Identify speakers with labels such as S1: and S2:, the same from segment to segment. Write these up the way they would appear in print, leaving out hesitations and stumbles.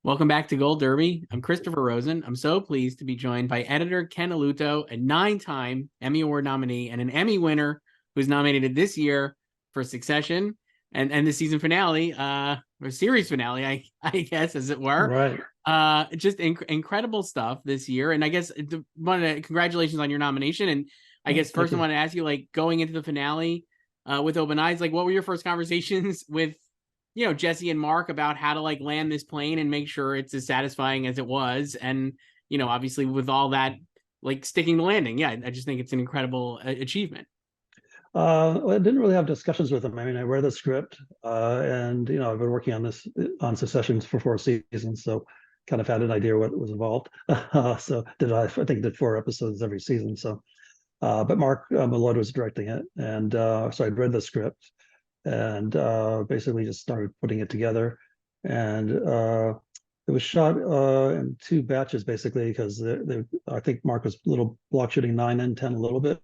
S1: Welcome back to Gold Derby. I'm Christopher Rosen. I'm so pleased to be joined by editor Ken Eluto, a 9-time Emmy Award nominee and an Emmy winner who's nominated this year for Succession and the season finale, or series finale, I guess, as it were.
S2: Right.
S1: Just incredible stuff this year. And I guess congratulations on your nomination. And I guess first I want to ask you, like, going into the finale with open eyes, like, what were your first conversations with Jesse and Mark about how to like land this plane and make sure it's as satisfying as it was? And, obviously with all that, like sticking the landing. Yeah, I just think it's an incredible achievement.
S2: Well, I didn't really have discussions with them. I mean, I read the script, and I've been working on Succession for 4 seasons, so kind of had an idea what was involved. So I think did 4 episodes every season. So, but Mark Malloy was directing it, and so I'd read the script and basically just started putting it together. And it was shot in 2 batches, basically, because I think Mark was a little block shooting 9 and 10 a little bit.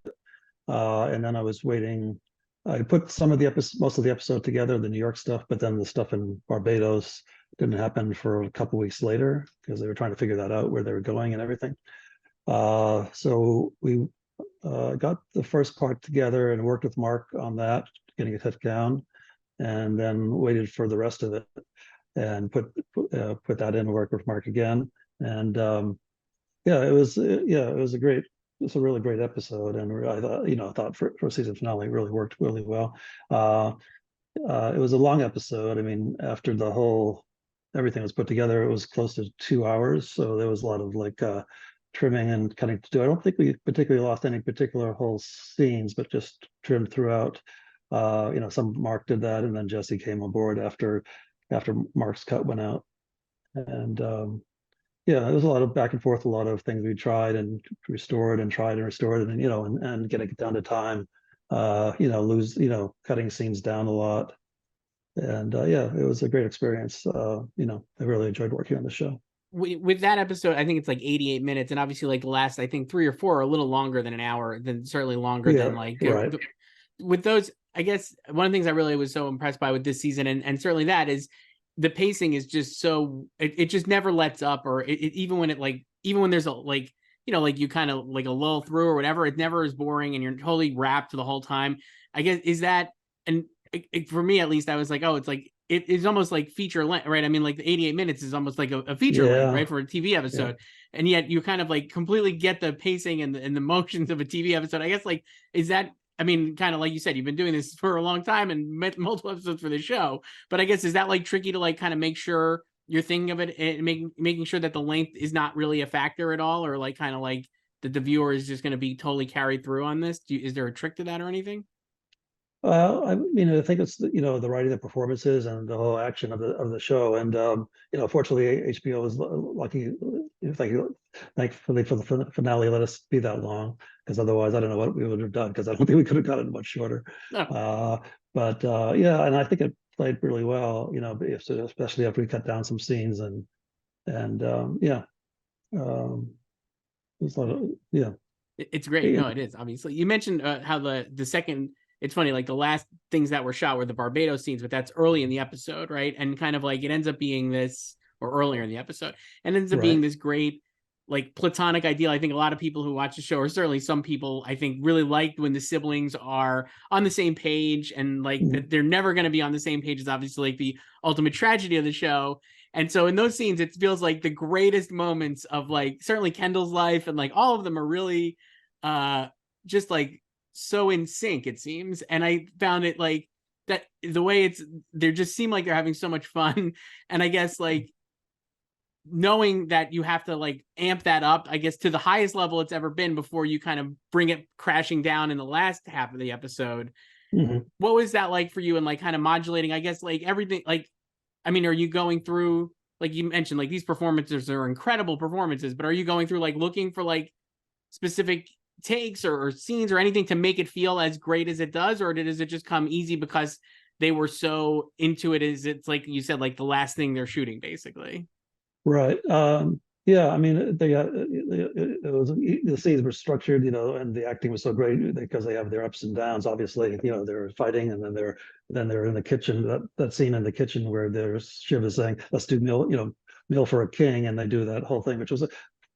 S2: And then I was waiting. I put most of the episode together, the New York stuff, but then the stuff in Barbados didn't happen for a couple weeks later because they were trying to figure that out, where they were going and everything. So we got the first part together and worked with Mark on that, getting it hit down, and then waited for the rest of it and put that in, work with Mark again. And it was it's a really great episode, and I thought for season finale it really worked really well. It was a long episode. I mean, after everything was put together, it was close to 2 hours, so there was a lot of like trimming and cutting to do. I don't think we particularly lost any particular whole scenes, but just trimmed throughout. Some Mark did that, and then Jesse came on board after Mark's cut went out. And there was a lot of back and forth, a lot of things we tried and restored and tried and restored, and and getting it down to time. Cutting scenes down a lot. And it was a great experience. I really enjoyed working on the show.
S1: With that episode, I think it's like 88 minutes, and obviously like the last, I think 3 or 4 are a little longer than an hour, than certainly longer than like
S2: right.
S1: With those. I guess one of the things I really was so impressed by with this season, and certainly that, is the pacing is just so, it just never lets up, or even when there's a like you kind of like a lull through or whatever, it never is boring and you're totally wrapped the whole time. I guess is that, and for me at least, I was like, oh, it's like it's almost like feature length, right? I mean, like the 88 minutes is almost like a feature length, right, for a TV episode. And yet you kind of like completely get the pacing and the motions of a TV episode. I guess, like, is that, I mean, kind of like you said, you've been doing this for a long time and multiple episodes for the show. But I guess, is that like tricky to like kind of make sure you're thinking of it and making sure that the length is not really a factor at all, or like kind of like that the viewer is just going to be totally carried through on this? Is there a trick to that or anything?
S2: I mean, I think it's the writing, the performances, and the whole action of the show. And fortunately, HBO was lucky. Thankfully for the finale, let us be that long, because otherwise, I don't know what we would have done. Because I don't think we could have gotten much shorter.
S1: No.
S2: And I think it played really well. Especially after we cut down some scenes, and there's a lot of
S1: It's great. No, it is. Obviously, you mentioned how the second. It's funny, like the last things that were shot were the Barbados scenes, but that's early in the episode, right? And kind of like it ends up being this, or earlier in the episode, and ends up being this great, like, platonic ideal. I think a lot of people who watch the show, or certainly some people, I think, really liked when the siblings are on the same page, and like that they're never going to be on the same page is obviously like the ultimate tragedy of the show. And so in those scenes, it feels like the greatest moments of like certainly Kendall's life, and like all of them are really just like so in sync, it seems. And I found it like that the way they just seem like they're having so much fun. And I guess like knowing that you have to like amp that up, I guess, to the highest level it's ever been before you kind of bring it crashing down in the last half of the episode. What was that like for you, and like kind of modulating, I guess, like everything? Like, I mean, are you going through, like you mentioned, like these performances are incredible performances, but are you going through like looking for like specific takes or scenes or anything to make it feel as great as it does, or does it just come easy because they were so into it? Is it's like you said, like the last thing they're shooting, basically?
S2: Right. I mean, the scenes were structured, and the acting was so great because they have their ups and downs. Obviously, they're fighting, and then they're in the kitchen. That scene in the kitchen where there's Shiv is saying, "Let's do Meal for a King, and they do that whole thing, which was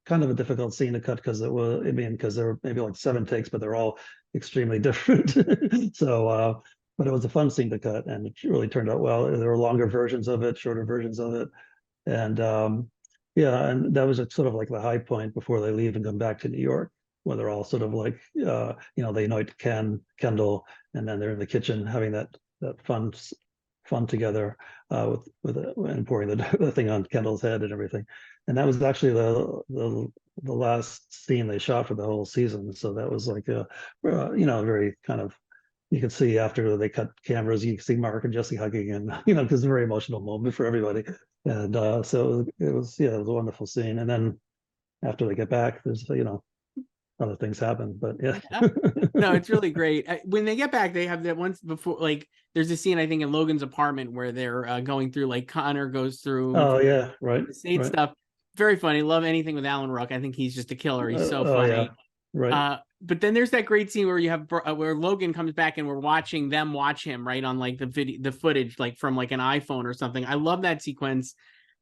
S2: kind of a difficult scene to cut because because there were maybe like 7 takes, but they're all extremely different. So, but it was a fun scene to cut, and it really turned out well. There were longer versions of it, shorter versions of it, and yeah, and that was sort of like the high point before they leave and come back to New York, where they're all sort of like, they anoint Kendall, and then they're in the kitchen having that fun together, and pouring the thing on Kendall's head and everything. And that was actually the last scene they shot for the whole season. So that was like very kind of, you could see after they cut cameras, you can see Mark and Jesse hugging, and because it's a very emotional moment for everybody. And so it was a wonderful scene. And then after they get back, there's other things happen, but yeah.
S1: No, it's really great. When they get back, they have that once before, like there's a scene I think in Logan's apartment where they're going through, like Connor goes through
S2: Oh yeah, right,
S1: the state stuff. Very funny. Love anything with Alan Ruck. I think he's just a killer. He's so
S2: oh
S1: funny.
S2: yeah, right.
S1: But then there's that great scene where you have where Logan comes back and we're watching them watch him, right, on like the footage, like from like an iPhone or something. I love that sequence.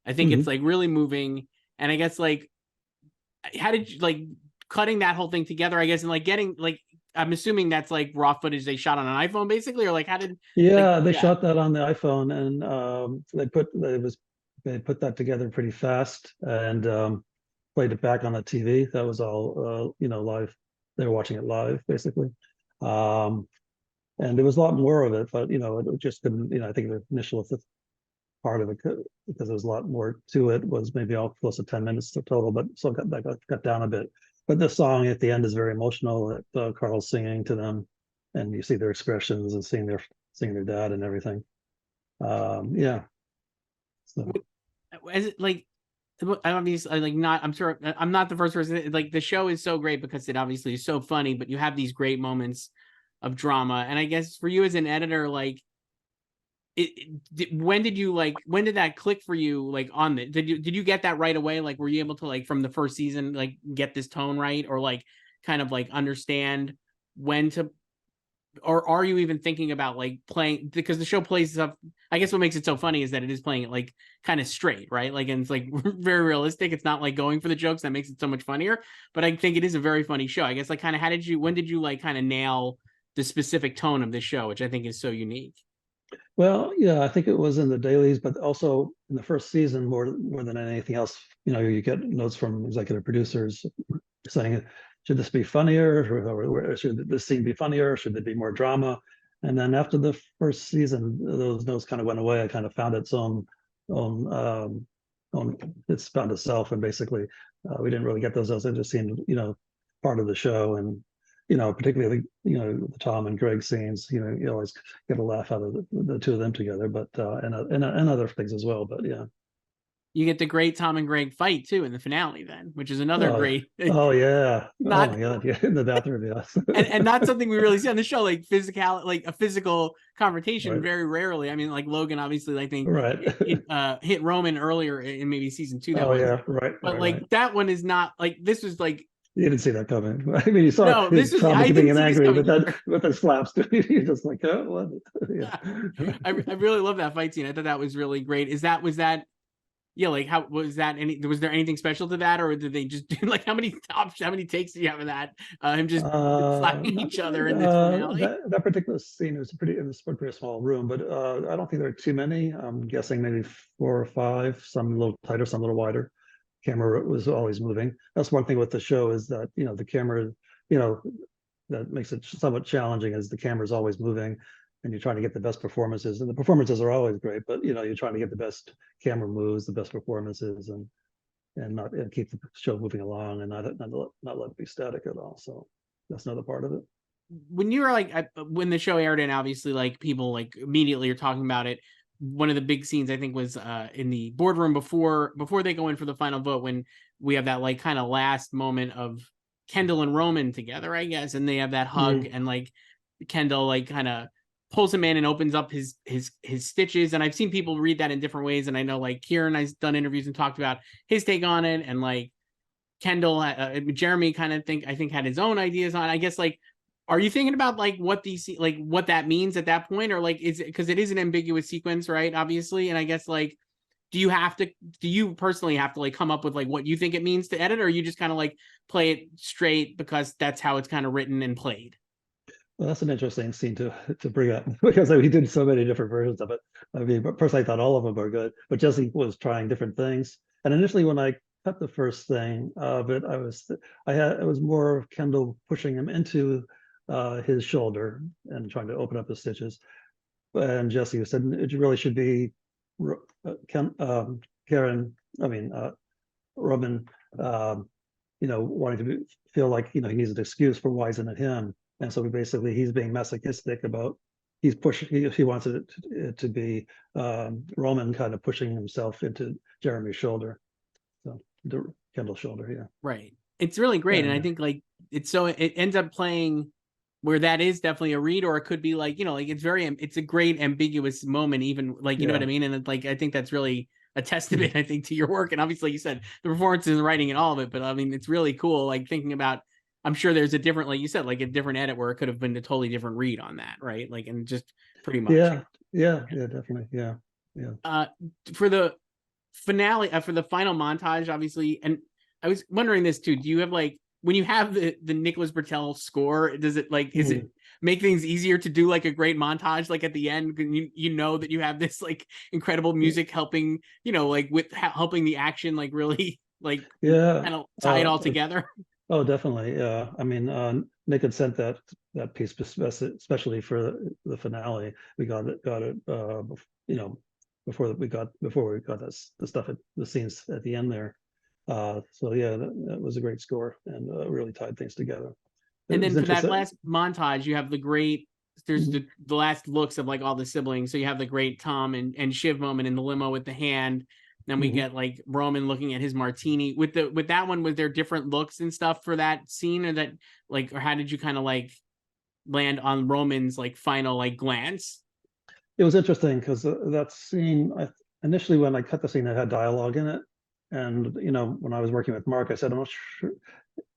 S1: I think it's like really moving. And I guess like, how did you like cutting that whole thing together, I guess, and like getting like, I'm assuming that's like raw footage they shot on an iPhone basically, or like how did
S2: they shot that on the iPhone, and they put that together pretty fast, and played it back on the TV. That was all live. They were watching it live basically. And there was a lot more of it, but it just couldn't, I think the initial part of it, because there was a lot more to it, was maybe all close to 10 minutes total, but so got cut down a bit. But the song at the end is very emotional. Carl's singing to them, and you see their expressions and seeing their dad and everything. Yeah. So.
S1: Is it like, obviously, like, not, I'm sure I'm not the first person, like the show is so great because it obviously is so funny, but you have these great moments of drama. And I guess for you as an editor, like when did that click for you, like on the, did you get that right away? Like were you able to, like from the first season, like get this tone right, or like kind of like understand when to, or are you even thinking about like playing, because the show plays stuff, I guess what makes it so funny is that it is playing it like kind of straight, right? Like, and it's like very realistic. It's not like going for the jokes that makes it so much funnier, but I think it is a very funny show. I guess like kind of when did you like kind of nail the specific tone of this show, which I think is so unique?
S2: Well, yeah, I think it was in the dailies, but also in the first season, more than anything else, you get notes from executive producers saying, should this be funnier, or should this scene be funnier, should there be more drama? And then after the first season, those notes kind of went away. I kind of found own it's found itself, and basically we didn't really get those notes. It just seemed part of the show. And particularly the Tom and Greg scenes, you always get a laugh out of the two of them together, but and other things as well. But yeah,
S1: You get the great Tom and Greg fight too in the finale, then, which is another great.
S2: Oh yeah.
S1: Not,
S2: oh my god, yeah, in the bathroom, yes.
S1: and not something we really see on the show, like like a physical confrontation,
S2: Right.
S1: very rarely. I mean, like Logan, obviously, I think
S2: Right.
S1: hit Roman earlier in maybe season 2. That
S2: Oh
S1: was,
S2: yeah, right,
S1: but
S2: right,
S1: like
S2: right.
S1: that one is not like, this was like,
S2: You didn't see that coming. I mean, you saw
S1: no, this
S2: his
S1: was,
S2: Tom
S1: I
S2: getting
S1: didn't see this
S2: angry,
S1: coming
S2: but then
S1: either.
S2: with the slaps, you're just like, oh, what? Yeah.
S1: I really love that fight scene. I thought that was really great. Was that yeah, like how was that, was there anything special to that, or did they just do like how many takes do you have of that, him just slapping each other in this finale?
S2: That particular scene was it was a pretty small room, but I don't think there are too many. I'm guessing maybe 4 or 5, some a little tighter, some a little wider. Camera was always moving. That's one thing with the show, is that the camera, you know that makes it somewhat challenging, as the camera is always moving, and you're trying to get the best performances. And the performances are always great, but you're trying to get the best camera moves, the best performances, and keep the show moving along, and not let it be static at all. So that's another part of it.
S1: When you were like, when the show aired, and obviously like people like immediately are talking about it, one of the big scenes I think was in the boardroom before they go in for the final vote, when we have that like kind of last moment of Kendall and Roman together, I guess, and they have that hug, and like Kendall like kind of pulls him in and opens up his stitches. And I've seen people read that in different ways, and I know like Kieran has done interviews and talked about his take on it, and like Kendall, Jeremy kind of I think had his own ideas on it. I guess like, are you thinking about like what what that means at that point, or like is it, because it is an ambiguous sequence, right? Obviously, and I guess like, do you personally have to like come up with like what you think it means to edit, or you just kind of like play it straight because that's how it's kind of written and played?
S2: Well, that's an interesting scene to bring up because we did so many different versions of it. I mean, but personally, I thought all of them were good, but Jesse was trying different things. And initially, when I cut the first thing of it, it was more of Kendall pushing him into his shoulder and trying to open up the stitches. And Jesse said it really should be Ken, Karen, I mean Roman, wanting to feel like he needs an excuse for why isn't it him. And so he's being masochistic about he's pushing he wants it to be Roman kind of pushing himself into Jeremy's shoulder, so Kendall's shoulder. Yeah,
S1: right. It's really great, and I
S2: and
S1: think like it ends up playing where that is definitely a read, or it could be like like it's a great ambiguous moment, even like you know what I mean. And like I think that's really a testament, I think, to your work. And obviously, you said the performances and writing and all of it, but I mean, it's really cool. Like thinking about. I'm sure there's a different, like you said, like a different edit where it could have been a totally different read on that, right? Like, and just pretty much.
S2: yeah, definitely, yeah.
S1: For the finale, for the final montage, obviously, and I was wondering this too. Do you have like when you have the Nicholas Bertel score? Does it like is it make things easier to do like a great montage like at the end? You know that you have this like incredible music helping, like with helping the action like really like kind of tie it all together.
S2: Oh, definitely. Yeah. I mean, Nick had sent that piece especially for the finale. We got it, before we got the stuff at the scenes at the end there. So yeah, that was a great score and really tied things together.
S1: And then for that last montage, you have there's the last looks of like all the siblings. So you have the great Tom and Shiv moment in the limo with the hand. Then we get like Roman looking at his martini with that one. Was there different looks and stuff for that scene, or how did you kind of like land on Roman's like final like glance?
S2: It was interesting because that scene, initially when I cut the scene, it had dialogue in it. And, when I was working with Mark, I said, I'm not sure.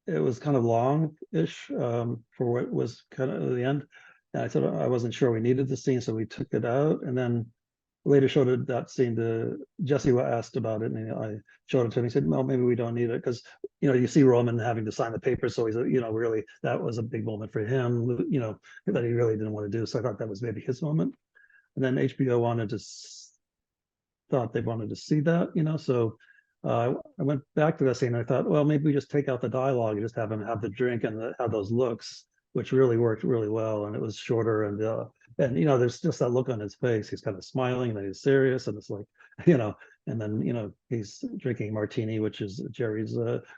S2: It was kind of long-ish for what was kind of the end. And I said, I wasn't sure we needed the scene, so we took it out. And then later showed that scene to Jesse. Asked about it, and I showed it to him. He said, "Well, maybe we don't need it because you see Roman having to sign the papers, so he's really that was a big moment for him, that he really didn't want to do. So I thought that was maybe his moment. And then HBO thought they wanted to see that, so I went back to that scene. And I thought, well, maybe we just take out the dialogue and just have him have the drink and have those looks, which really worked really well. And it was shorter and there's just that look on his face. He's kind of smiling and then he's serious, and it's like, and then he's drinking martini, which is Jerry's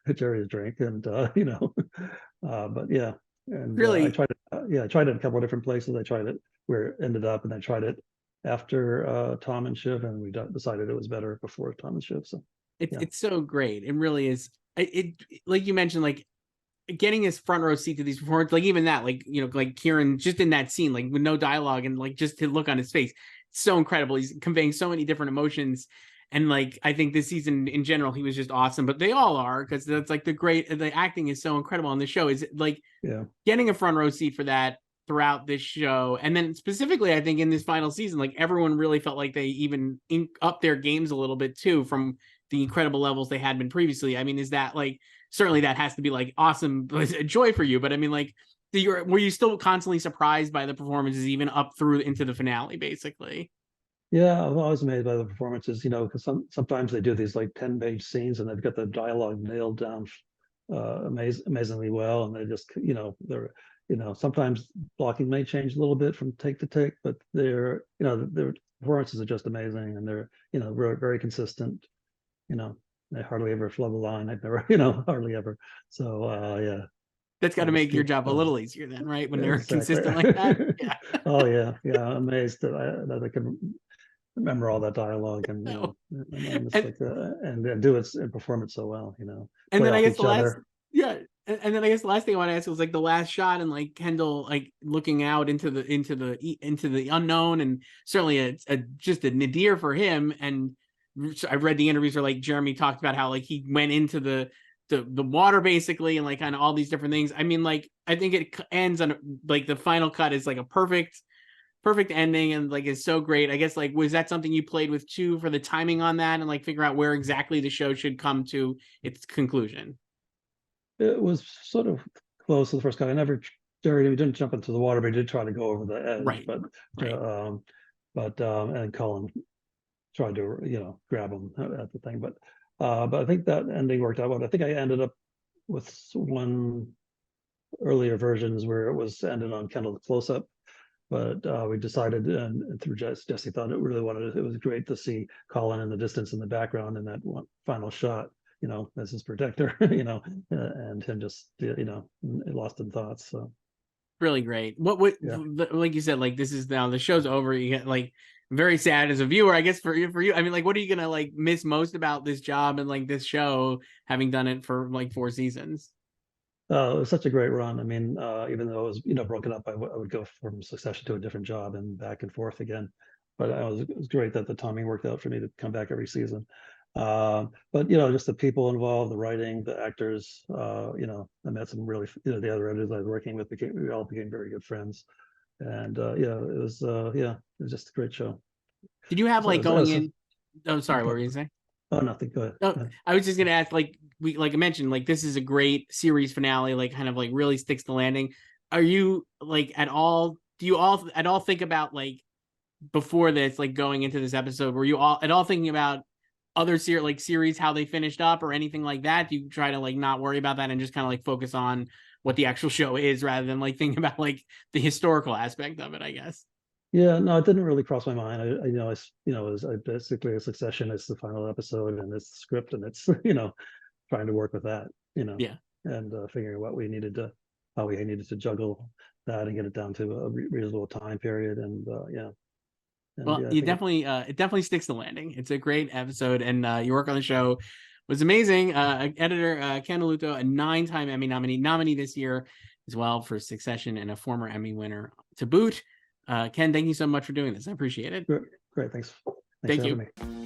S2: drink, and but yeah, and
S1: really,
S2: I tried it a couple of different places. I tried it where it ended up, and I tried it after Tom and Shiv, and we decided it was better before Tom and Shiv. So
S1: it's so great. It really is. It like you mentioned, like getting his front row seat to these performances, like even that, like like Kieran just in that scene, like with no dialogue and like just to look on his face, it's so incredible. He's conveying so many different emotions, and like I think this season in general, he was just awesome. But they all are, because that's like the acting is so incredible on the show. Is like getting a front row seat for that throughout this show, and then specifically, I think in this final season, like everyone really felt like they even up their games a little bit too from the incredible levels they had been previously. I mean, is that like certainly that has to be like awesome, a joy for you, but I mean, like, were you still constantly surprised by the performances even up through into the finale, basically?
S2: Yeah, I'm always amazed by the performances, because sometimes they do these like 10-page scenes and they've got the dialogue nailed down amazingly well, and they just they're sometimes blocking may change a little bit from take to take, but their performances are just amazing, and they're very, very consistent. They hardly ever flub a line. I've never, hardly ever. So yeah.
S1: That's got to make your job a little easier then, right? When they're
S2: exactly.
S1: consistent like that. Yeah.
S2: Oh yeah. I'm amazed that I can remember all that dialogue and and do it and perform it so well.
S1: And then I guess and then I guess the last thing I want to ask was like the last shot and like Kendall like looking out into the unknown, and certainly just a nadir for him. And I've read the interviews where like Jeremy talked about how like he went into the water basically, and like kind of all these different things. I mean, like I think it ends on like the final cut is like a perfect perfect ending and like is so great. I guess like was that something you played with too for the timing on that and like figure out where exactly the show should come to its conclusion?
S2: It was sort of close to the first guy. I never, Jerry, we didn't jump into the water, but he did try to go over the edge.
S1: Right. Right.
S2: And Colin tried to, grab him at the thing. But I think that ending worked out well. I think I ended up with one earlier versions where it was ended on kind of the close up. But we decided, and through Jesse thought it really wanted it was great to see Colin in the distance in the background in that one final shot, as his protector, and him just, lost in thoughts. So
S1: Really great.
S2: yeah.
S1: Like you said, like this is now the show's over. You get like very sad as a viewer, I guess for you. I mean, like, what are you gonna like miss most about this job and like this show, having done it for like 4 seasons?
S2: It was such a great run. I mean, even though it was, broken up, I would go from Succession to a different job and back and forth again. But it was great that the timing worked out for me to come back every season. But just the people involved, the writing, the actors. I met some really, the other editors I was working with we all became very good friends. And it was just a great show.
S1: Did you have
S2: So,
S1: like going in? Oh, sorry, what were you saying?
S2: Oh, nothing. Go ahead.
S1: Oh, I was just gonna ask, like I mentioned, like this is a great series finale, like kind of like really sticks the landing. Are you like at all? Do you all at all think about like before this, like going into this episode, were you all at all thinking about other series how they finished up or anything like that? Do you try to like not worry about that and just kind of like focus on what the actual show is rather than like thinking about like the historical aspect of it, I guess?
S2: Yeah, no, it didn't really cross my mind. I basically a Succession. It's the final episode, and it's the script, and it's trying to work with that,
S1: Yeah.
S2: and figuring what how we needed to juggle that and get it down to a reasonable time period, and yeah. And
S1: Well,
S2: yeah, I
S1: you
S2: think
S1: definitely it definitely sticks the landing. It's a great episode, and your work on the show was amazing. Editor Ken Eluto, a 9-time Emmy nominee this year as well for Succession, and a former Emmy winner to boot. Ken, thank you so much for doing this. I appreciate it.
S2: great. Thanks
S1: Thank
S2: for having
S1: you.
S2: me.